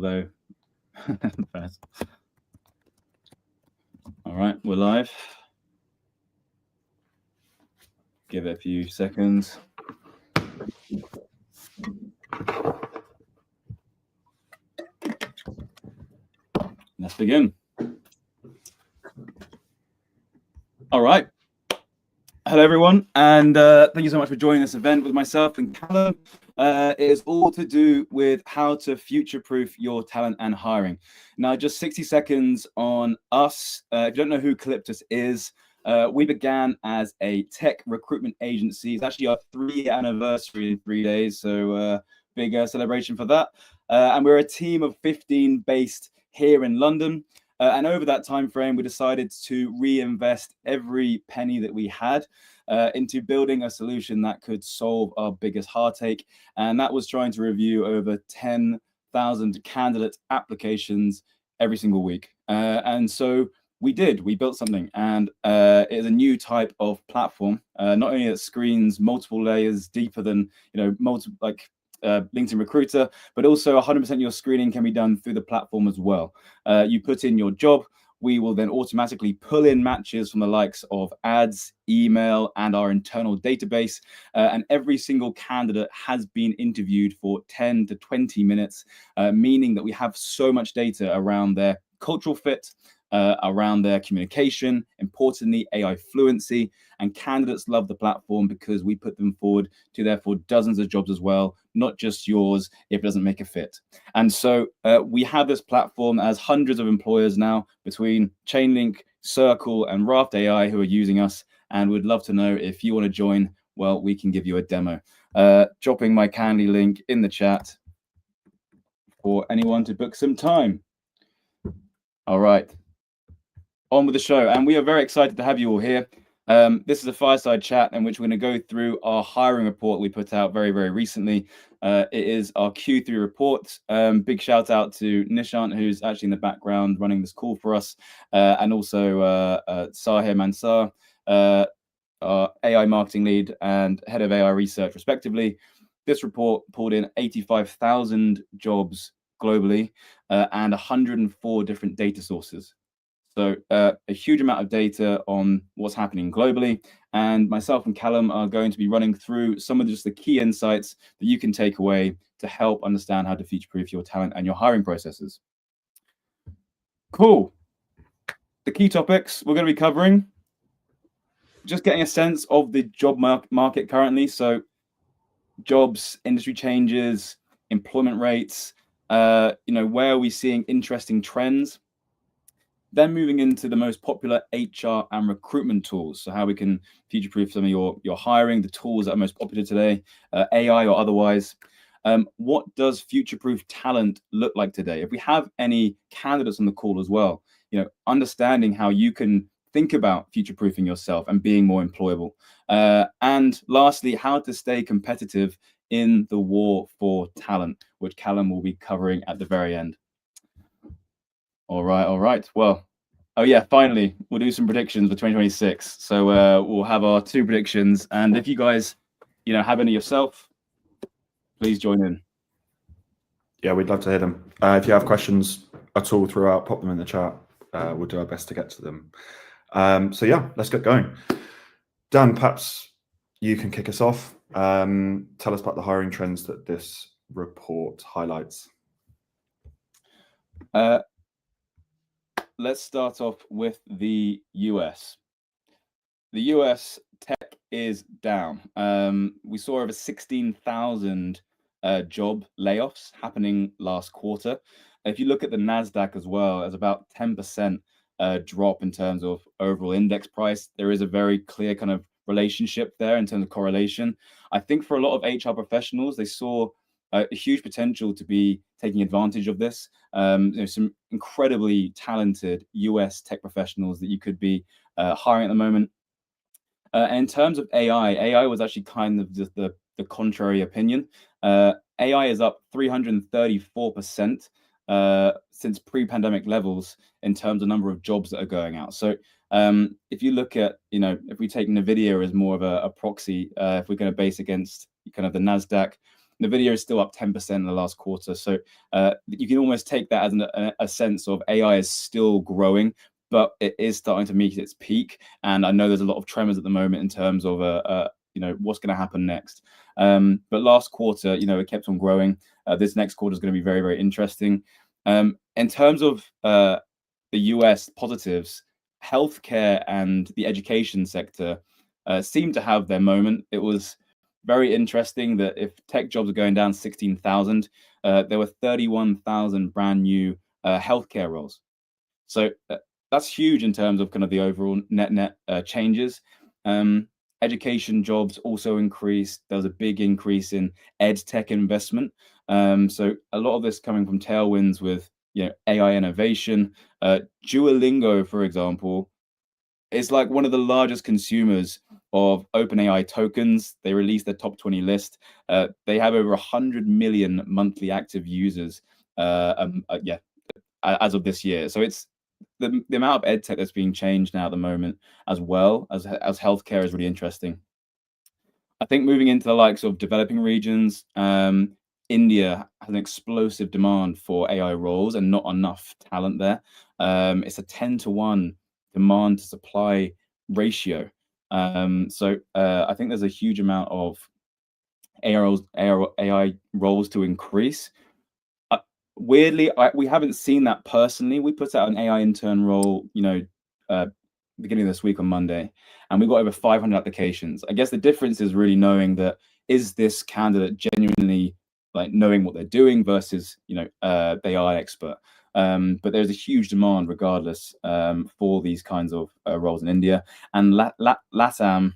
although all right, we're live. Give it a few seconds. Let's begin. All right. Hello, everyone, and thank you so much for joining this event with myself and Callum. It is all to do with how to future-proof your talent and hiring. Now, just 60 seconds on us. If you don't know who Calyptus is, we began as a tech recruitment agency. It's actually our 3-year anniversary in 3 days, so big celebration for that. And we're a team of 15 based here in London. And over that time frame, we decided to reinvest every penny that we had into building a solution that could solve our biggest heartache. And that was trying to review over 10,000 candidate applications every single week. And so we built something, and it is a new type of platform, not only that screens multiple layers deeper than, LinkedIn Recruiter, but also 100% of your screening can be done through the platform as well. You put in your job, we will then automatically pull in matches from the likes of ads, email, and our internal database. And every single candidate has been interviewed for 10 to 20 minutes, meaning that we have so much data around their cultural fit, around their communication, importantly, AI fluency, and candidates love the platform because we put them forward to therefore dozens of jobs as well, not just yours if it doesn't make a fit. And so we have this platform as hundreds of employers now between Chainlink, Circle, and Raft AI who are using us, and would love to know if you want to join. Well, we can give you a demo. Dropping my Candy link in the chat for anyone to book some time. All right. On with the show, and we are very excited to have you all here. This is a fireside chat in which we're going to go through our hiring report we put out very, very recently. It is our Q3 report. Big shout out to Nishant, who's actually in the background running this call for us, and also Sahir Mansar, our AI marketing lead and head of AI research, respectively. This report pulled in 85,000 jobs globally and 104 different data sources. So a huge amount of data on what's happening globally. And myself and Callum are going to be running through some of just the key insights that you can take away to help understand how to future-proof your talent and your hiring processes. Cool. The key topics we're going to be covering, just getting a sense of the job market currently. So jobs, industry changes, employment rates, where are we seeing interesting trends? Then moving into the most popular HR and recruitment tools. So how we can future-proof some of your hiring, the tools that are most popular today, AI or otherwise. What does future-proof talent look like today? If we have any candidates on the call as well, understanding how you can think about future-proofing yourself and being more employable. And lastly, how to stay competitive in the war for talent, which Callum will be covering at the very end. All right. Well, finally, we'll do some predictions for 2026. So we'll have our 2 predictions. And if you guys, have any yourself, please join in. Yeah, we'd love to hear them. If you have questions at all throughout, pop them in the chat. We'll do our best to get to them. So yeah, let's get going. Dan, perhaps you can kick us off. Tell us about the hiring trends that this report highlights. Let's start off with the US. The US tech is down. We saw over 16,000 job layoffs happening last quarter. If you look at the NASDAQ as well, there's about 10% drop in terms of overall index price. There is a very clear kind of relationship there in terms of correlation. I think for a lot of HR professionals, they saw a huge potential to be taking advantage of this. Some incredibly talented US tech professionals that you could be hiring at the moment. And in terms of AI was actually kind of the contrary opinion. AI is up 334% since pre-pandemic levels in terms of number of jobs that are going out. So if you look at, if we take NVIDIA as more of a proxy, if we're going to base against kind of the NASDAQ, Nvidia is still up 10% in the last quarter. So you can almost take that as a sense of AI is still growing, but it is starting to meet its peak. And I know there's a lot of tremors at the moment in terms of what's going to happen next. But last quarter, it kept on growing. This next quarter is going to be very, very interesting. In terms of the US positives, healthcare and the education sector seem to have their moment. It was very interesting that if tech jobs are going down 16,000, there were 31,000 brand new healthcare roles. So that's huge in terms of kind of the overall net changes. Education jobs also increased. There was a big increase in ed tech investment. So a lot of this coming from tailwinds with AI innovation. Duolingo, for example, is like one of the largest consumers of OpenAI tokens. They released their top 20 list. They have over 100 million monthly active users. As of this year. So it's the amount of ed tech that's being changed now at the moment, as well as healthcare, is really interesting. I think moving into the likes of developing regions, India has an explosive demand for AI roles and not enough talent there. It's a 10-to-1 demand to supply ratio. So I think there's a huge amount of AI roles to increase. Weirdly, we haven't seen that personally. We put out an AI intern role, beginning of this week on Monday, and we got over 500 applications. I guess the difference is really knowing that is this candidate genuinely like knowing what they're doing versus the AI expert. But there's a huge demand regardless for these kinds of roles in India and LATAM.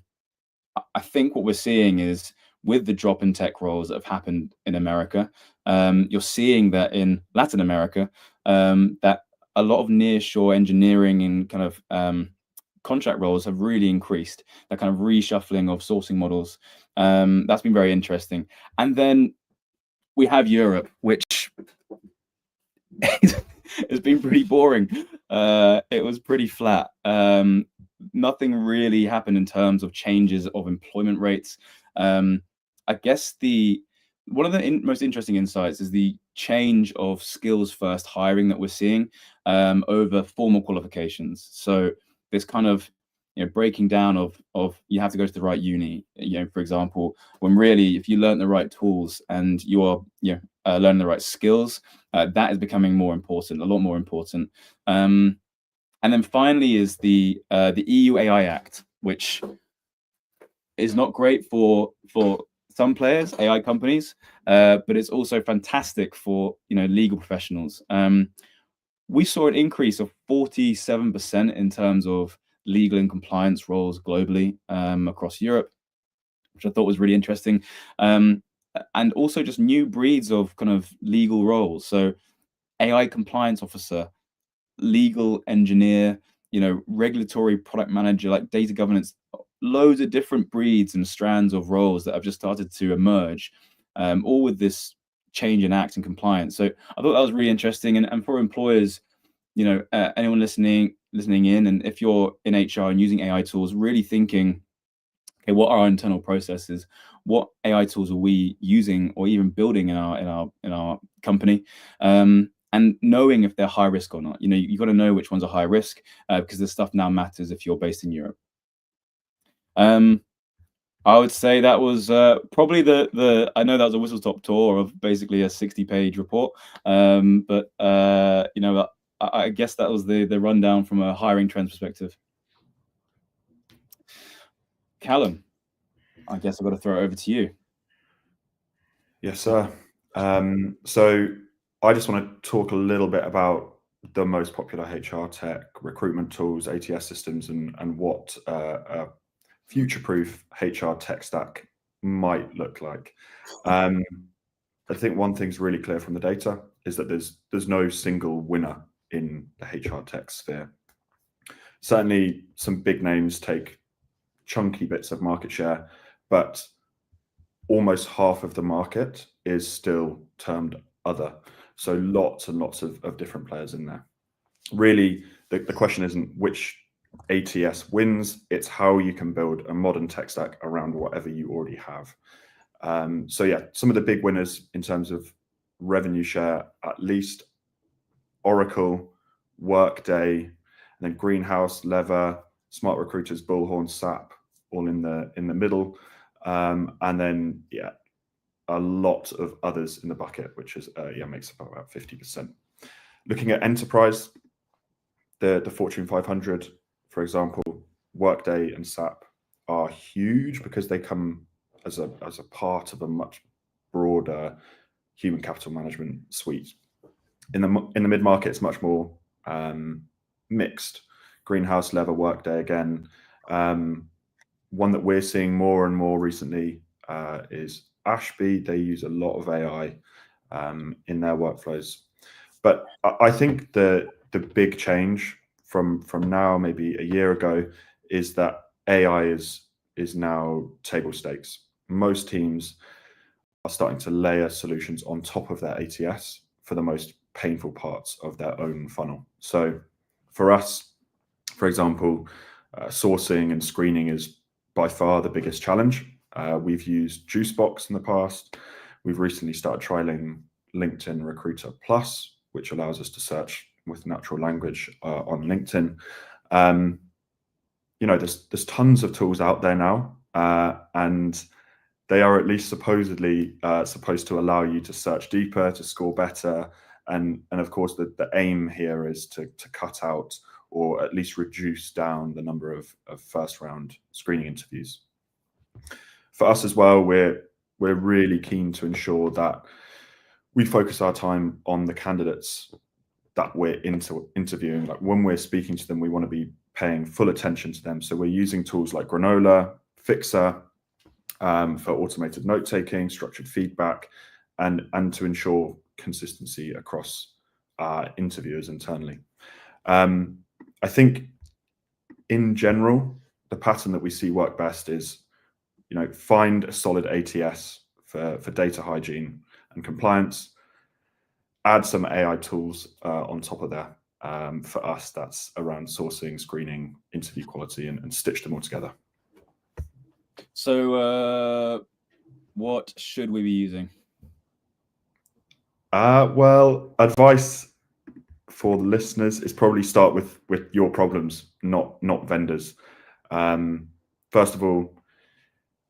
I think what we're seeing is with the drop in tech roles that have happened in America, you're seeing that in Latin America, that a lot of nearshore engineering and kind of contract roles have really increased. That kind of reshuffling of sourcing models. That's been very interesting. And then we have Europe, which has been pretty boring. It was pretty flat. Nothing really happened in terms of changes of employment rates. I guess one of the most interesting insights is the change of skills first hiring that we're seeing over formal qualifications. So this kind of breaking down of you have to go to the right uni. For example, when really if you learn the right tools and you are learning the right skills, that is becoming more important, a lot more important. And then finally is the EU AI Act, which is not great for some players, AI companies, but it's also fantastic for legal professionals. We saw an increase of 47% in terms of legal and compliance roles globally across Europe, which I thought was really interesting. And also just new breeds of kind of legal roles. So AI compliance officer, legal engineer, regulatory product manager, like data governance, loads of different breeds and strands of roles that have just started to emerge, all with this change in act and compliance. So I thought that was really interesting. And for employers, anyone listening in, and if you're in HR and using AI tools, really thinking, okay, what are our internal processes? What AI tools are we using or even building in our company? And knowing if they're high risk or not. You've got to know which ones are high risk because this stuff now matters if you're based in Europe. I would say that was probably I know that was a whistle-stop tour of basically a 60-page report, but I guess that was the rundown from a hiring trends perspective. Callum, I guess I've got to throw it over to you. Yes, sir. So I just want to talk a little bit about the most popular HR tech recruitment tools, ATS systems, and what a future-proof HR tech stack might look like. I think one thing's really clear from the data is that there's no single winner in the HR tech sphere. Certainly, some big names take chunky bits of market share, but almost half of the market is still termed other. So lots and lots of different players in there. Really, the question isn't which ATS wins, it's how you can build a modern tech stack around whatever you already have. So yeah, some of the big winners in terms of revenue share, at least Oracle, Workday, and then Greenhouse, Lever, Smart Recruiters, Bullhorn, SAP, all in the middle, and then yeah, a lot of others in the bucket, which is makes up about 50%. Looking at enterprise, the Fortune 500, for example, Workday and SAP are huge because they come as a part of a much broader human capital management suite. In the mid market, it's much more mixed. Greenhouse, Lever, Workday again. One that we're seeing more and more recently is Ashby. They use a lot of AI in their workflows. But I think the big change from now, maybe a year ago, is that AI is now table stakes. Most teams are starting to layer solutions on top of their ATS for the most painful parts of their own funnel. So for us, for example, sourcing and screening is by far the biggest challenge. We've used Juicebox in the past. We've recently started trialing LinkedIn Recruiter Plus, which allows us to search with natural language on LinkedIn. There's tons of tools out there now, and they are at least supposedly supposed to allow you to search deeper, to score better, and of course the aim here is to cut out or at least reduce down the number of first round screening interviews. For us as well, we're really keen to ensure that we focus our time on the candidates that we're interviewing. Like when we're speaking to them, we want to be paying full attention to them. So we're using tools like Granola, Fixer for automated note-taking, structured feedback, and to ensure consistency across interviewers internally. I think in general, the pattern that we see work best is, find a solid ATS for data hygiene and compliance, add some AI tools on top of that. For us, that's around sourcing, screening, interview quality, and stitch them all together. So what should we be using? Well, advice for the listeners is probably start with your problems, not vendors. First of all,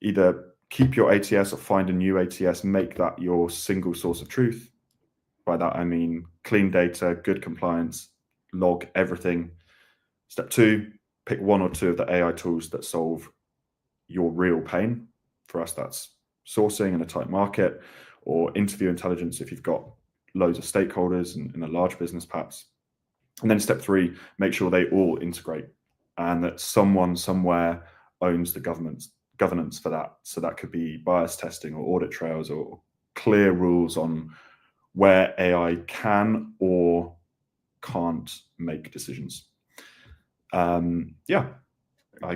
either keep your ATS or find a new ATS, make that your single source of truth. By that, I mean clean data, good compliance, log everything. Step 2, pick one or two of the AI tools that solve your real pain. For us, that's sourcing in a tight market, or interview intelligence if you've got loads of stakeholders in a large business perhaps. And then step 3, make sure they all integrate and that someone somewhere owns the governance for that. So that could be bias testing or audit trails or clear rules on where AI can or can't make decisions. I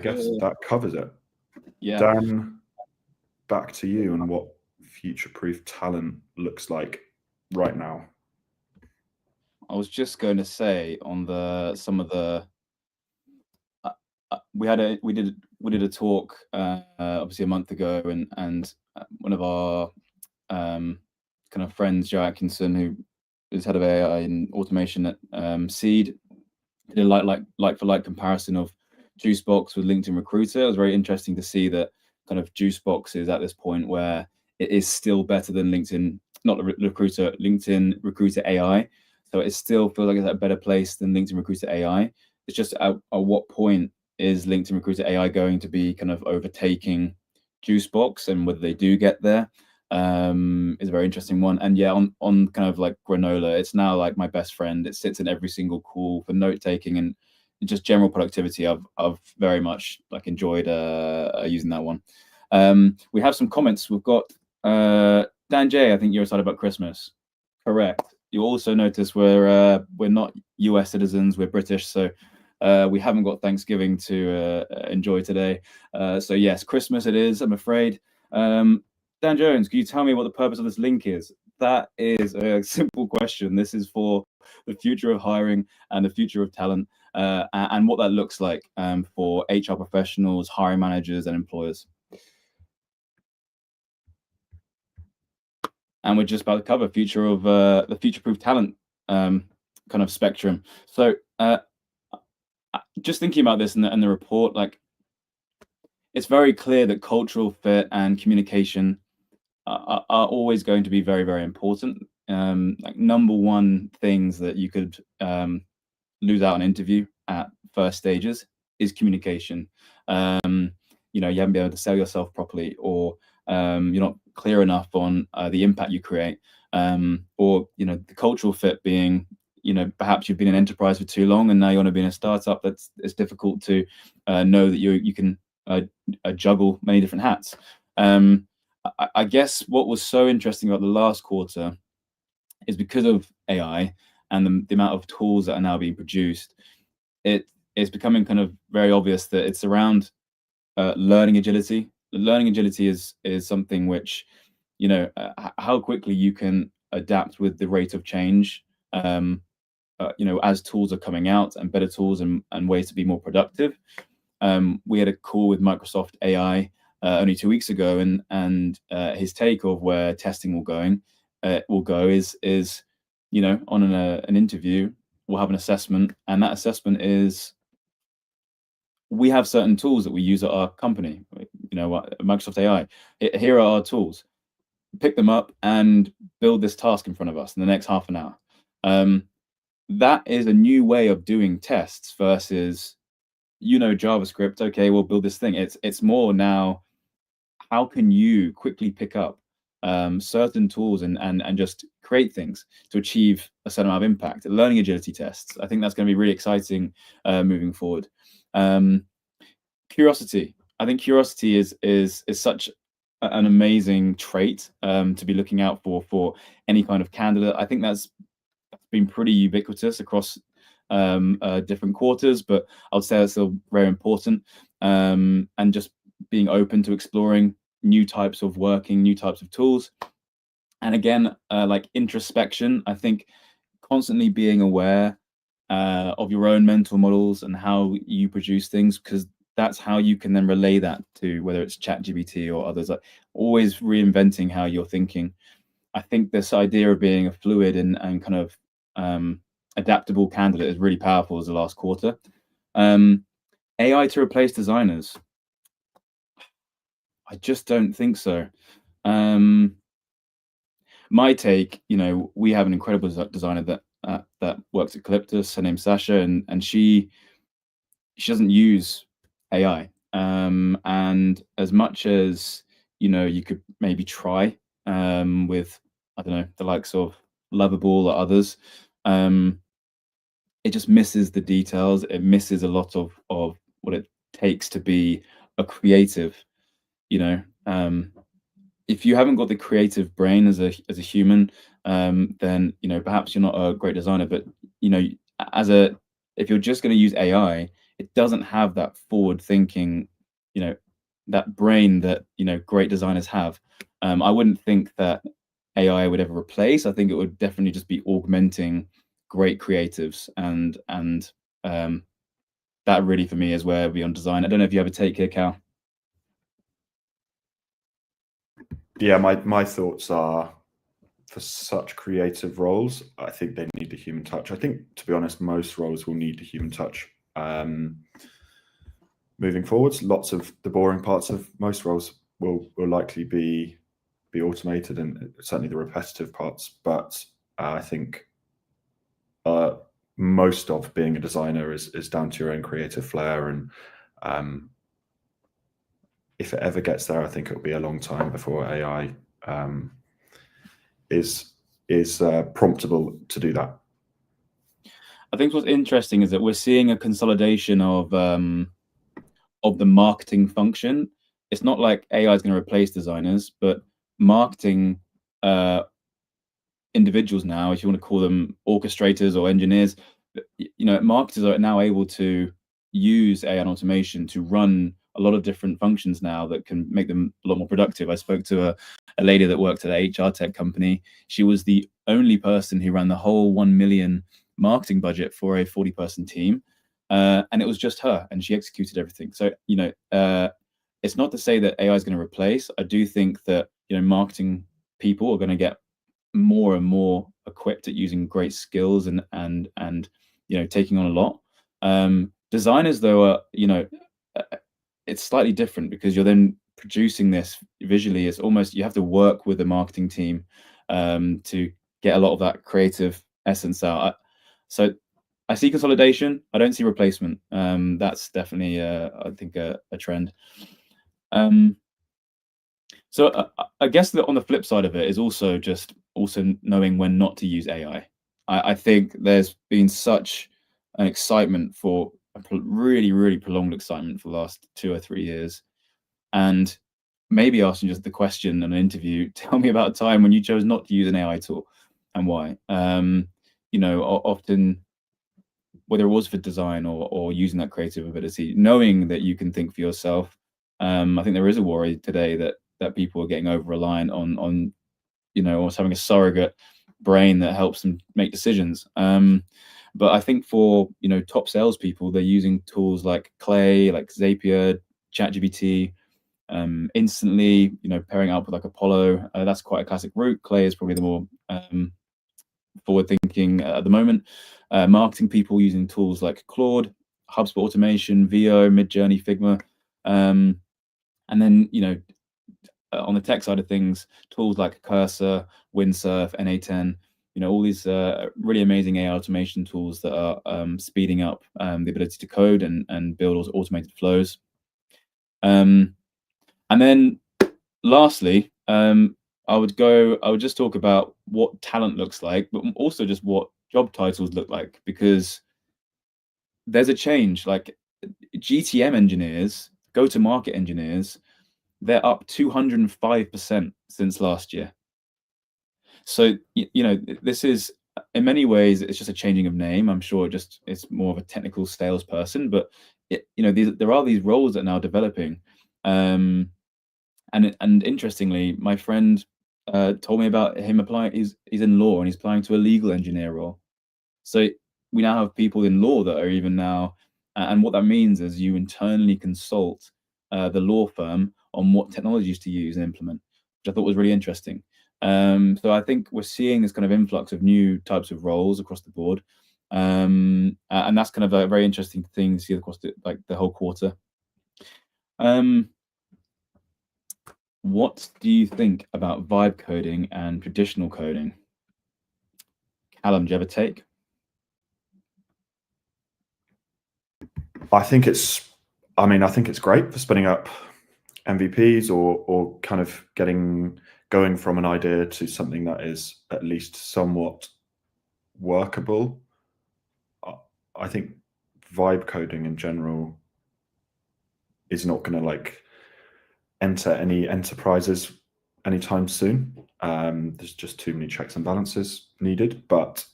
guess that covers it. Yeah. Dan, back to you and what future-proof talent looks like right now. I was just going to say on some of the we did a talk obviously a month ago, and one of our kind of friends, Joe Atkinson, who is head of AI and automation at Seed, did a like for like comparison of Juicebox with LinkedIn Recruiter. It was very interesting to see that kind of Juicebox is at this point where it is still better than LinkedIn Recruiter AI. So it still feels like it's at a better place than LinkedIn Recruiter AI. It's just at what point is LinkedIn Recruiter AI going to be kind of overtaking Juicebox, and whether they do get there is a very interesting one. And yeah, on kind of like Granola, it's now like my best friend. It sits in every single call for note taking and just general productivity. I've very much like enjoyed using that one. We have some comments. We've got Dan J, I think you're excited about Christmas. Correct. You also notice we're not US citizens, we're British, so we haven't got Thanksgiving to enjoy today. So yes, Christmas it is, I'm afraid. Dan Jones, can you tell me what the purpose of this link is? That is a simple question. This is for the future of hiring and the future of talent, and what that looks like for HR professionals, hiring managers, and employers. and we're just about to cover future of the future-proof talent kind of spectrum. So just thinking about this and the report, like, it's very clear that cultural fit and communication are always going to be very, very important. Like, number one things that you could lose out an interview at first stages is communication. You know, you haven't been able to sell yourself properly, or you're not clear enough on the impact you create, or, you know, the cultural fit being, you know, perhaps you've been in enterprise for too long and now you want to be in a startup. It's difficult to know that you can juggle many different hats. I guess what was so interesting about the last quarter is because of AI and the amount of tools that are now being produced, it is becoming kind of very obvious that it's around learning agility. Learning agility is something which, you know, how quickly you can adapt with the rate of change, you know, as tools are coming out and better tools and ways to be more productive. We had a call with Microsoft AI only 2 weeks ago, and his take of where testing will go is, you know, on an interview, we'll have an assessment, and that assessment is, we have certain tools that we use at our company, you know, Microsoft AI. Here are our tools. Pick them up and build this task in front of us in the next half an hour. That is a new way of doing tests versus, you know, JavaScript. Okay, we'll build this thing. It's more now, how can you quickly pick up certain tools and just create things to achieve a certain amount of impact? Learning agility tests. I think that's going to be really exciting moving forward. Curiosity. I think curiosity is such an amazing trait to be looking out for any kind of candidate. I think that's been pretty ubiquitous across different quarters, but I would say that's still very important. And just being open to exploring new types of working, new types of tools. And again, like introspection, I think constantly being aware of your own mental models and how you produce things, because that's how you can then relay that to whether it's ChatGPT or others. Like, always reinventing how you're thinking. I think this idea of being a fluid and kind of adaptable candidate is really powerful as the last quarter. AI to replace designers? I just don't think so. My take, you know, we have an incredible designer that works at Calyptus. Her name's Sasha, and she doesn't use AI. And as much as, you know, you could maybe try with, I don't know, the likes of Lovable or others, it just misses the details. It misses a lot of what it takes to be a creative. You know, if you haven't got the creative brain as a human, then, you know, perhaps you're not a great designer. But, you know, if you're just going to use AI, it doesn't have that forward thinking, you know, that brain that, you know, great designers have. I wouldn't think that AI would ever replace. I think it would definitely just be augmenting great creatives, and that really for me is where we on design. I don't know if you have a take here, Cal. Yeah, my thoughts are, for such creative roles, I think they need a human touch. I think, to be honest, most roles will need a human touch. Moving forwards, lots of the boring parts of most roles will likely be automated, and certainly the repetitive parts. But I think most of being a designer is down to your own creative flair, and if it ever gets there, I think it'll be a long time before AI is promptable to do that. I think what's interesting is that we're seeing a consolidation of the marketing function. It's not like AI is going to replace designers, but marketing individuals now, if you want to call them orchestrators or engineers, you know, marketers are now able to use AI and automation to run a lot of different functions now that can make them a lot more productive. I spoke to a lady that worked at a HRtech company. She was the only person who ran the whole 1 million marketing budget for a 40-person team. And it was just her, and she executed everything. So, you know, it's not to say that AI is going to replace. I do think that, you know, marketing people are going to get more and more equipped at using great skills and taking on a lot. Designers, though, are it's slightly different because you're then producing this visually. It's almost you have to work with the marketing team to get a lot of that creative essence out. So I see consolidation. I don't see replacement. That's definitely, I think, a trend. So I guess that on the flip side of it is also knowing when not to use AI. I think there's been such an excitement for really, really prolonged excitement for the last 2 or 3 years, and maybe asking just the question in an interview, tell me about a time when you chose not to use an AI tool and why. Often, whether it was for design or using that creative ability, knowing that you can think for yourself. I think there is a worry today that people are getting over reliant on almost having a surrogate brain that helps them make decisions. But I think for top salespeople, they're using tools like Clay, like Zapier, ChatGPT, instantly. Pairing up with like Apollo. That's quite a classic route. Clay is probably the more forward thinking at the moment. Marketing people using tools like Claude, HubSpot automation, VO, Midjourney, Figma, and then on the tech side of things, tools like Cursor, Windsurf, NA10, all these really amazing AI automation tools that are speeding up the ability to code and build automated flows. And then lastly, I would just talk about what talent looks like, but also just what job titles look like, because there's a change. Like GTM engineers, go-to-market engineers, they're up 205% since last year. So, this is, in many ways, it's just a changing of name. I'm sure it's more of a technical salesperson, but there are these roles that are now developing. And interestingly, my friend told me about him applying. He's in law and he's applying to a legal engineer role. So we now have people in law that are even now, and what that means is you internally consult the law firm on what technologies to use and implement, which I thought was really interesting. So I think we're seeing this kind of influx of new types of roles across the board, and that's kind of a very interesting thing to see across the whole quarter. What do you think about vibe coding and traditional coding? Callum, do you have a take? I think it's great for spinning up MVPs or kind of going from an idea to something that is at least somewhat workable. I think vibe coding in general is not going to enter any enterprises anytime soon. There's just too many checks and balances needed. But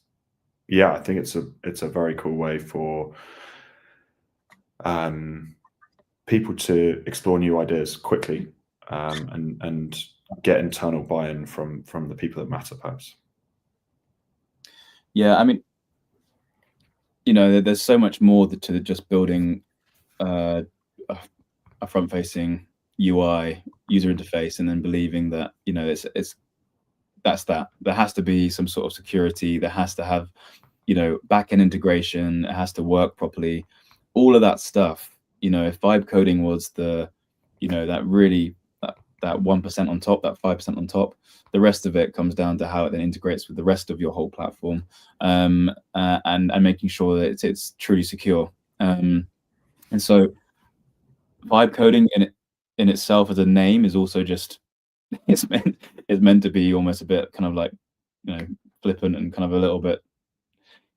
yeah, I think it's a very cool way for people to explore new ideas quickly and get internal buy-in from the people that matter, perhaps. Yeah, I mean, there's so much more to just building a front-facing UI user interface and then believing that that's that. There has to be some sort of security. There has to have back-end integration. It has to work properly. All of that stuff. If vibe coding was the that really that 1% on top, that 5% on top, the rest of it comes down to how it then integrates with the rest of your whole platform, and making sure that it's truly secure. And so vibe coding in itself as a name is also just it's meant to be almost a bit kind of like flippant and kind of a little bit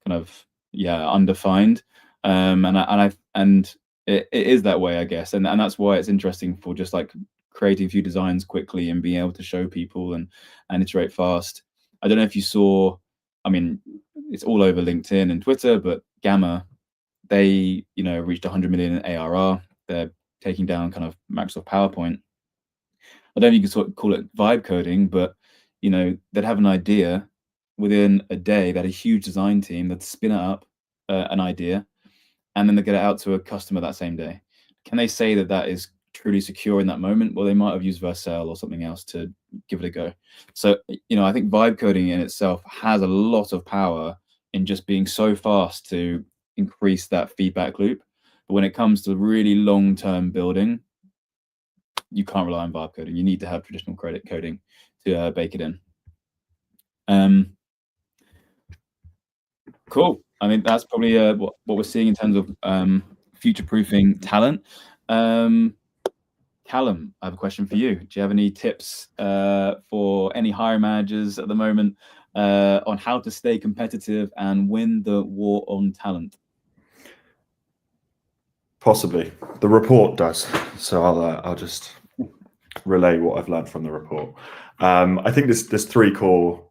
kind of undefined, and it is that way, I guess, and that's why it's interesting for just like creating a few designs quickly and being able to show people and iterate fast. I don't know if you saw, I mean, it's all over LinkedIn and Twitter, but Gamma, they reached 100 million in ARR. They're taking down kind of Microsoft PowerPoint. I don't know if you can sort of call it vibe coding, but they'd have an idea within a day. They had a huge design team that spin it up, an idea, and then they get it out to a customer that same day. Can they say that is truly secure in that moment? Well, they might have used Vercel or something else to give it a go. So, I think vibe coding in itself has a lot of power in just being so fast to increase that feedback loop. But when it comes to really long-term building, you can't rely on vibe coding. You need to have traditional credit coding to bake it in. Cool. I mean, that's probably what we're seeing in terms of future-proofing talent. Callum, I have a question for you. Do you have any tips for any hiring managers at the moment on how to stay competitive and win the war on talent? Possibly. The report does. So I'll just relay what I've learned from the report. I think there's three core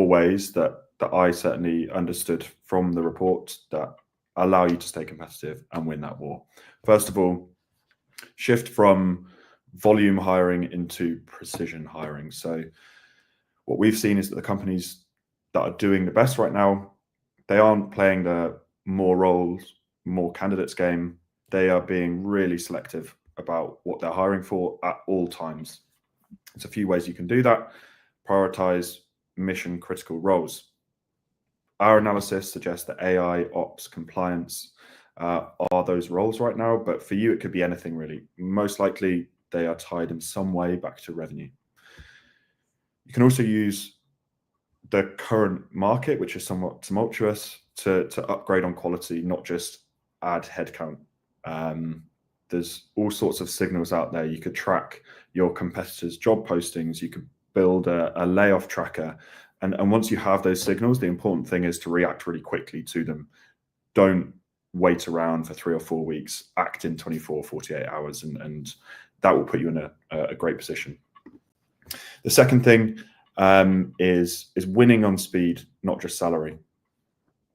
ways that I certainly understood from the report that allow you to stay competitive and win that war. First of all, shift from volume hiring into precision hiring. So what we've seen is that the companies that are doing the best right now, they aren't playing the more roles, more candidates game. They are being really selective about what they're hiring for at all times. There's a few ways you can do that. Prioritize mission critical roles. Our analysis suggests that AI, ops, compliance are those roles right now, but for you, it could be anything really. Most likely, they are tied in some way back to revenue. You can also use the current market, which is somewhat tumultuous, to upgrade on quality, not just add headcount. There's all sorts of signals out there. You could track your competitors' job postings. You could build a layoff tracker. And once you have those signals, the important thing is to react really quickly to them. Don't wait around for 3 or 4 weeks. Act in 24, 48 hours, and that will put you in a great position. The second thing is winning on speed, not just salary.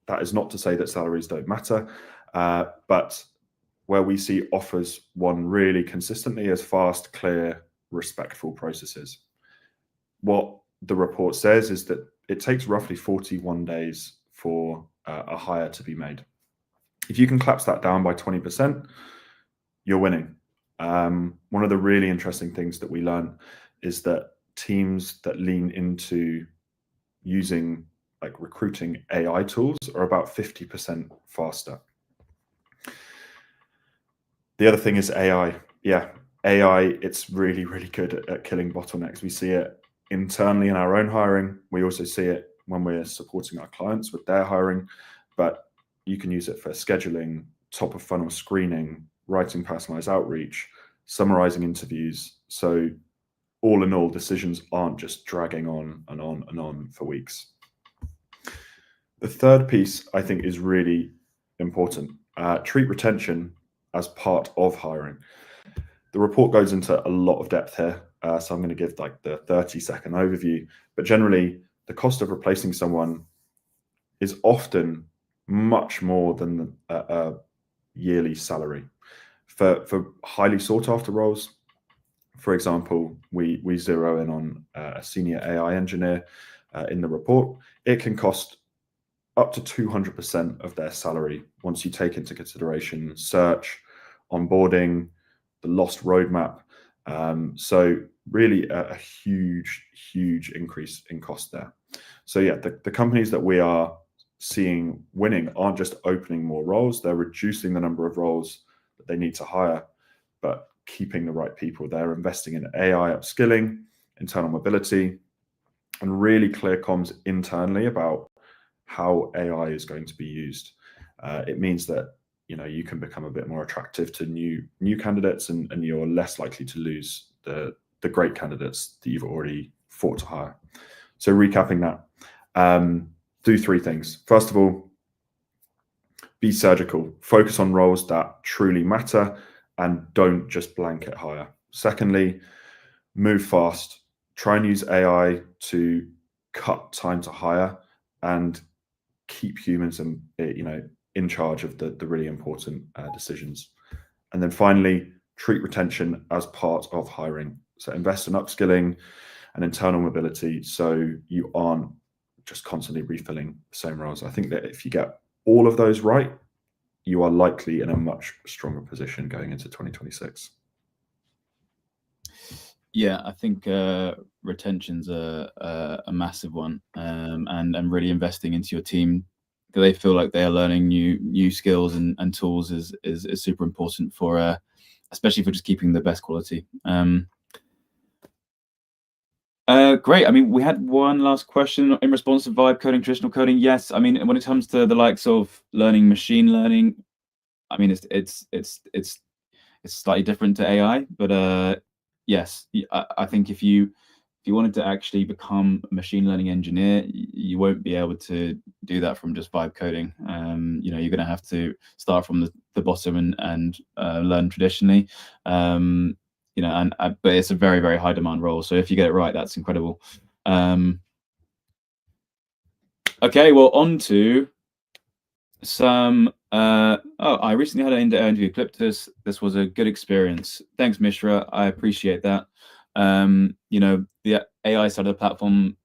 That is not to say that salaries don't matter, but where we see offers won really consistently as fast, clear, respectful processes. What the report says is that it takes roughly 41 days for a hire to be made. If you can collapse that down by 20%, you're winning. One of the really interesting things that we learn is that teams that lean into using like recruiting AI tools are about 50% faster. The other thing is AI. Yeah, AI, it's really, really good at killing bottlenecks. We see it internally in our own hiring. We also see it when we're supporting our clients with their hiring, but you can use it for scheduling, top of funnel screening, writing personalized outreach, summarizing interviews. So all in all, decisions aren't just dragging on and on and on for weeks. The third piece I think is really important. Treat retention as part of hiring. The report goes into a lot of depth here, so I'm going to give like the 30-second overview. But generally, the cost of replacing someone is often much more than a yearly salary. For highly sought after roles, for example, we zero in on a senior AI engineer in the report. It can cost up to 200% of their salary once you take into consideration search, onboarding, the lost roadmap. So really a huge increase in cost there. So yeah, the companies that we are seeing winning aren't just opening more roles, they're reducing the number of roles that they need to hire, but keeping the right people. They're investing in AI upskilling, internal mobility, and really clear comms internally about how AI is going to be used. It means that you can become a bit more attractive to new candidates, and you're less likely to lose the great candidates that you've already fought to hire. So recapping that, do 3 things. First of all, be surgical. Focus on roles that truly matter and don't just blanket hire. Secondly, move fast. Try and use AI to cut time to hire and keep humans in charge of the really important decisions. And then finally, treat retention as part of hiring. So invest in upskilling and internal mobility so you aren't just constantly refilling the same roles. I think that if you get all of those right, you are likely in a much stronger position going into 2026. Yeah, I think retention's a massive one, and really investing into your team, do they feel like they are learning new skills and tools is super important for especially for just keeping the best quality. Great. I mean, we had one last question in response to vibe coding, traditional coding. Yes, I mean, when it comes to the likes of learning machine learning, I mean, it's slightly different to AI, but yes, I think if you wanted to actually become a machine learning engineer, you won't be able to do that from just vibe coding. You know, you're going to have to start from the bottom and learn traditionally. You know, but it's a very, very high demand role. So if you get it right, that's incredible. Okay, well, on to some I recently had an interview with Calyptus. This was a good experience. Thanks, Mishra. I appreciate that. You know, the AI side of the platform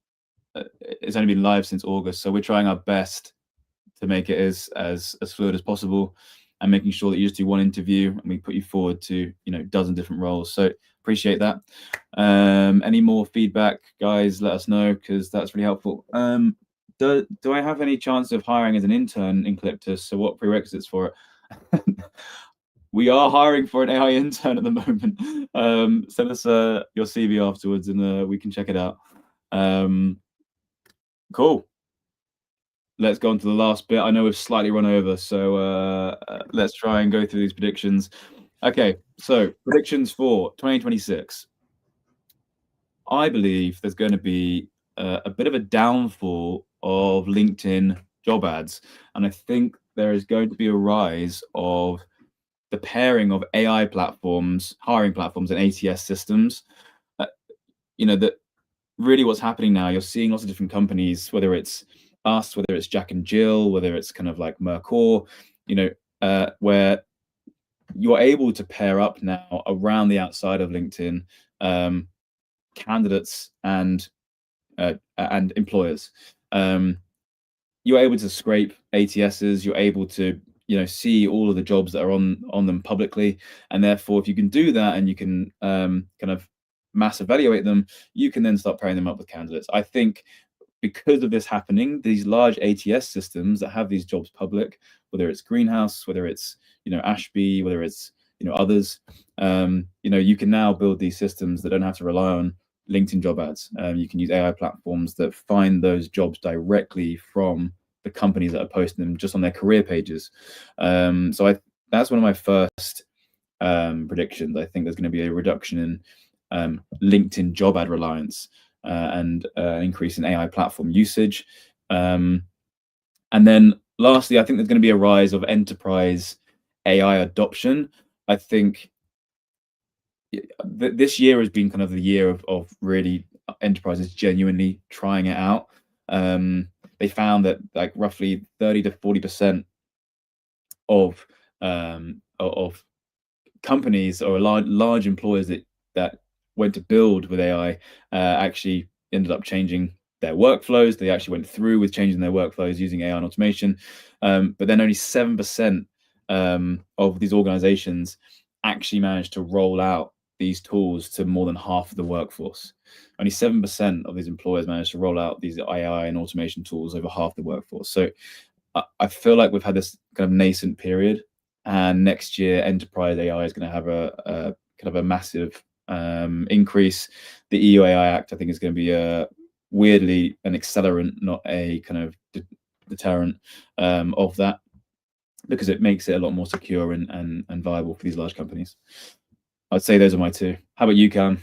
it's only been live since August, so we're trying our best to make it as fluid as possible, and making sure that you just do one interview and we put you forward to, you know, a dozen different roles. So appreciate that. Any more feedback, guys, let us know, because that's really helpful. Do I have any chance of hiring as an intern in Calyptus? So what prerequisites for it? We are hiring for an AI intern at the moment. Send us your CV afterwards and we can check it out. Cool. Let's go on to the last bit. I know we've slightly run over, so let's try and go through these predictions. Okay, so predictions for 2026. I believe there's going to be a bit of a downfall of LinkedIn job ads, and I think there is going to be a rise of the pairing of AI platforms, hiring platforms, and ATS systems. You know, that really what's happening now, you're seeing lots of different companies, whether it's us, whether it's Jack and Jill, whether it's kind of like Mercor, you know, where you're able to pair up now around the outside of LinkedIn, candidates and employers. You're able to scrape ATSs. You're able to, you know, see all of the jobs that are on them publicly, and therefore, if you can do that and you can kind of mass evaluate them, you can then start pairing them up with candidates. I think because of this happening, these large ATS systems that have these jobs public, whether it's Greenhouse, whether it's, you know, Ashby, whether it's, you know, others, you know, you can now build these systems that don't have to rely on LinkedIn job ads. You can use AI platforms that find those jobs directly from the companies that are posting them just on their career pages. So that's one of my first predictions. I think there's going to be a reduction in LinkedIn job ad reliance and an increase in AI platform usage. And then lastly, I think there's going to be a rise of enterprise AI adoption. I think this year has been kind of the year of really enterprises genuinely trying it out. They found that like roughly 30 to 40% of companies or large employers that went to build with AI actually ended up changing their workflows. They actually went through with changing their workflows using AI and automation. But then only 7% of these organizations actually managed to roll out these tools to more than half of the workforce. Only 7% of these employers managed to roll out these AI and automation tools over half the workforce. So I feel like we've had this kind of nascent period, and next year enterprise AI is going to have a kind of a massive increase. The EU AI Act, I think, is going to be weirdly an accelerant, not a kind of deterrent of that, because it makes it a lot more secure and viable for these large companies. I'd say those are my two. How about you, Cam?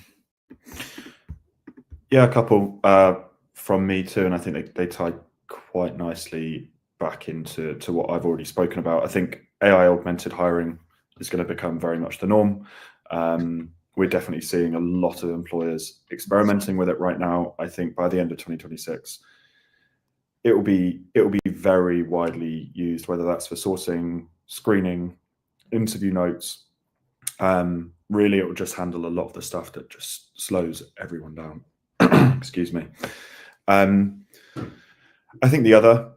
Yeah, a couple from me too, and I think they tie quite nicely back into what I've already spoken about. I think AI augmented hiring is going to become very much the norm. We're definitely seeing a lot of employers experimenting with it right now. I think by the end of 2026, it will be very widely used, whether that's for sourcing, screening, interview notes. Really, it will just handle a lot of the stuff that just slows everyone down. Excuse me. I think the other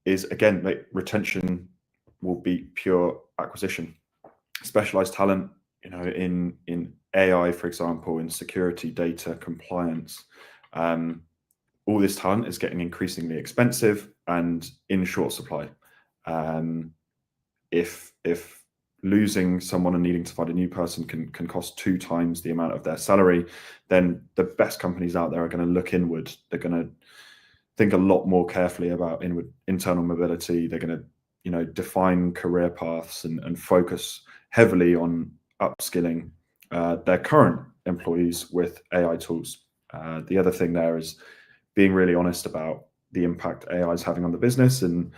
is, again, like, retention will be pure acquisition. Specialized talent, you know, in AI, for example, in security, data, compliance. All this talent is getting increasingly expensive and in short supply. If losing someone and needing to find a new person can cost 2 times the amount of their salary, then the best companies out there are going to look inward. They're going to think a lot more carefully about internal mobility. They're going to, define career paths and focus heavily on upskilling their current employees with AI tools. The other thing there is being really honest about the impact AI is having on the business, and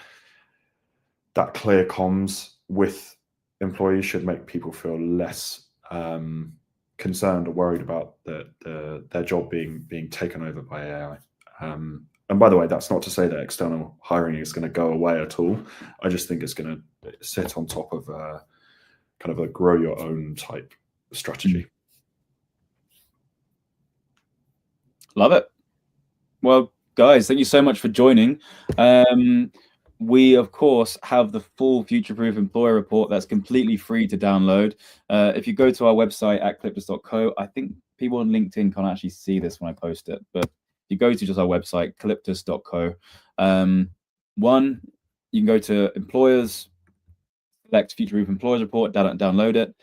that clear comms with employees should make people feel less concerned or worried about their job being taken over by AI. And by the way, that's not to say that external hiring is going to go away at all. I just think it's going to sit on top of kind of a grow your own type strategy. Love it. Well, guys, thank you so much for joining. We, of course, have the full Future-Proof Employer Report that's completely free to download. If you go to our website at calyptus.co, I think people on LinkedIn can't actually see this when I post it, but if you go to just our website, calyptus.co, one, you can go to Employers, select Future-Proof Employers Report, download it.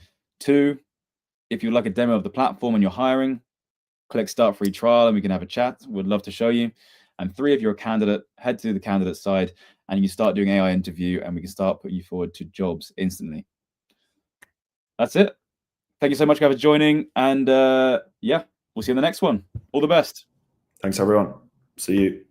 2, if you'd like a demo of the platform and you're hiring, click Start Free Trial and we can have a chat. We'd love to show you. And 3, if you're a candidate, head to the candidate side and you can start doing AI interview and we can start putting you forward to jobs instantly. That's it. Thank you so much for joining. And yeah, we'll see you in the next one. All the best. Thanks, everyone. See you.